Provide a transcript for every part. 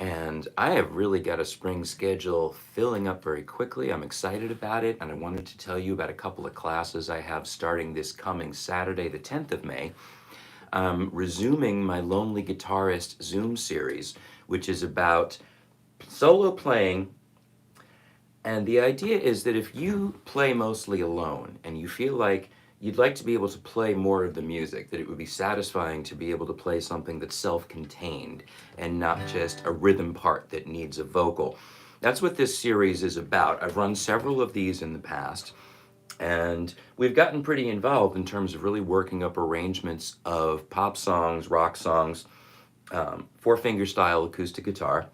and I have really got a spring schedule filling up very quickly. I'm excited about it, and I wanted to tell you about a couple of classes I have starting this coming Saturday, the 10th of May. I'm resuming my Lonely Guitarist Zoom series, which is about solo playing. And the idea is that if you play mostly alone and you feel like you'd like to be able to play more of the music, that it would be satisfying to be able to play something that's self-contained and not just a rhythm part that needs a vocal. That's what this series is about. I've run several of these in the past, and we've gotten pretty involved in terms of really working up arrangements of pop songs, rock songs, four-finger style acoustic guitar.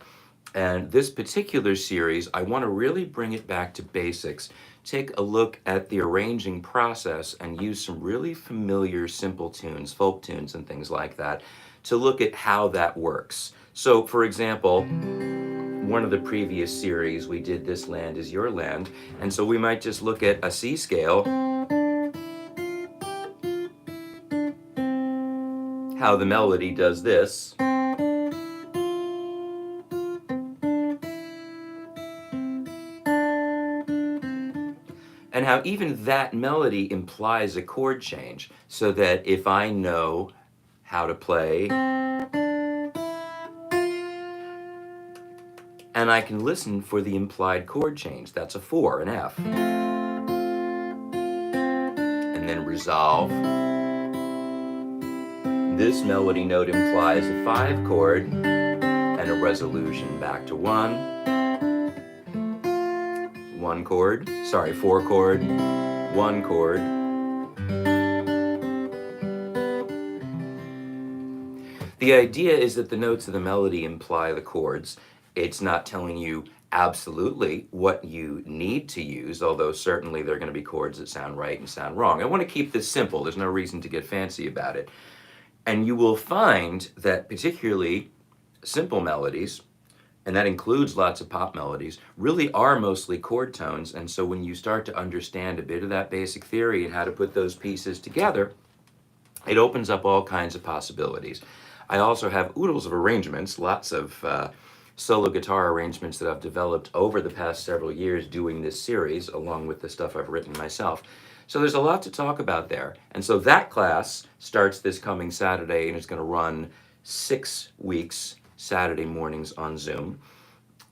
And this particular series, I want to really bring it back to basics, take a look at the arranging process and use some really familiar simple tunes, folk tunes and things like that, to look at how that works. So for example, one of the previous series we did This Land Is Your Land, and so we might just look at a C scale, how the melody does this, and how even that melody implies a chord change, so that if I know how to play, and I can listen for the implied chord change, that's a 4, an F, and then resolve. This melody note implies a 5 chord and a resolution back to 1 chord, 4 chord, 1 chord. The idea is that the notes of the melody imply the chords. It's not telling you absolutely what you need to use, although certainly there are going to be chords that sound right and sound wrong. I want to keep this simple. There's no reason to get fancy about it. And you will find that particularly simple melodies, and that includes lots of pop melodies, really are mostly chord tones. And so when you start to understand a bit of that basic theory and how to put those pieces together, it opens up all kinds of possibilities. I also have oodles of arrangements, lots of solo guitar arrangements that I've developed over the past several years doing this series, along with the stuff I've written myself. So there's a lot to talk about there. And so that class starts this coming Saturday, and it's going to run 6 weeks, Saturday mornings on Zoom.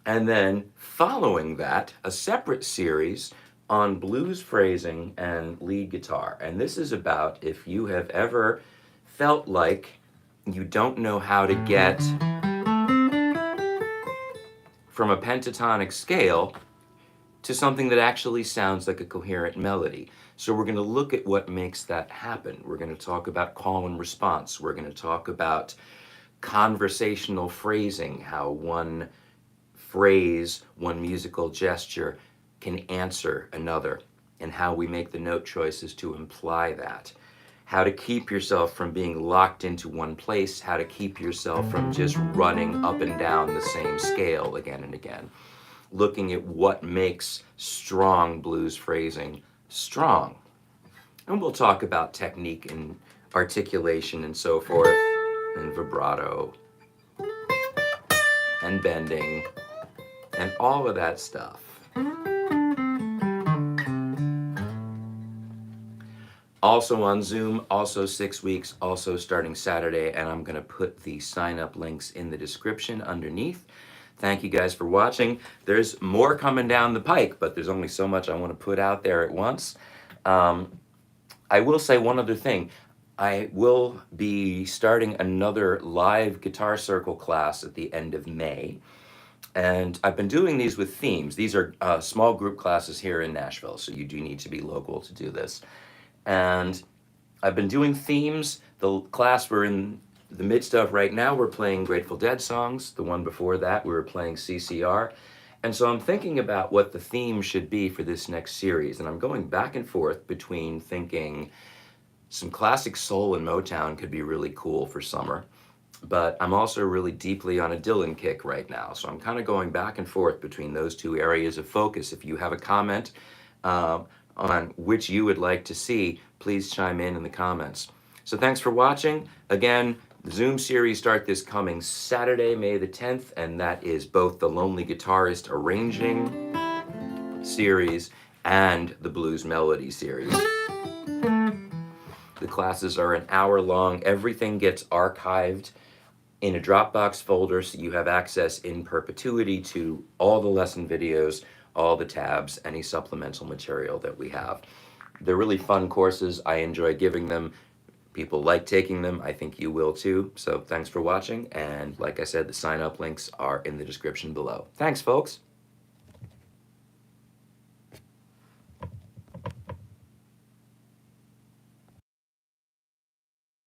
And then following that, a separate series on blues phrasing and lead guitar. And this is about if you have ever felt like you don't know how to get from a pentatonic scale to something that actually sounds like a coherent melody. So we're going to look at what makes that happen. We're going to talk about call and response. We're going to talk about conversational phrasing, how one phrase, one musical gesture can answer another, and how we make the note choices to imply that. How to keep yourself from being locked into one place, how to keep yourself from just running up and down the same scale again and again. Looking at what makes strong blues phrasing strong. And we'll talk about technique and articulation and so forth, and vibrato, and bending, and all of that stuff. Also on Zoom, also 6 weeks, also starting Saturday, and I'm going to put the sign-up links in the description underneath. Thank you guys for watching. There's more coming down the pike, but there's only so much I want to put out there at once. I will say one other thing. I will be starting another live Guitar Circle class at the end of May. And I've been doing these with themes. These are small group classes here in Nashville, so you do need to be local to do this. And I've been doing themes. The class we're in the midst of right now, we're playing Grateful Dead songs. The one before that, we were playing CCR. And so I'm thinking about what the theme should be for this next series. And I'm going back and forth between thinking some classic soul and Motown could be really cool for summer. But I'm also really deeply on a Dylan kick right now. So I'm kind of going back and forth between those two areas of focus. If you have a comment on which you would like to see, please chime in the comments. So thanks for watching. Again, The Zoom series start this coming Saturday, May the 10th, and that is both the Lonely Guitarist Arranging series and the Blues Melody series. The classes are an hour long. Everything gets archived in a Dropbox folder, so you have access in perpetuity to all the lesson videos, all the tabs, any supplemental material that we have. They're really fun courses. I enjoy giving them. People like taking them. I think you will too. So thanks for watching. And like I said, the sign up links are in the description below. Thanks, folks.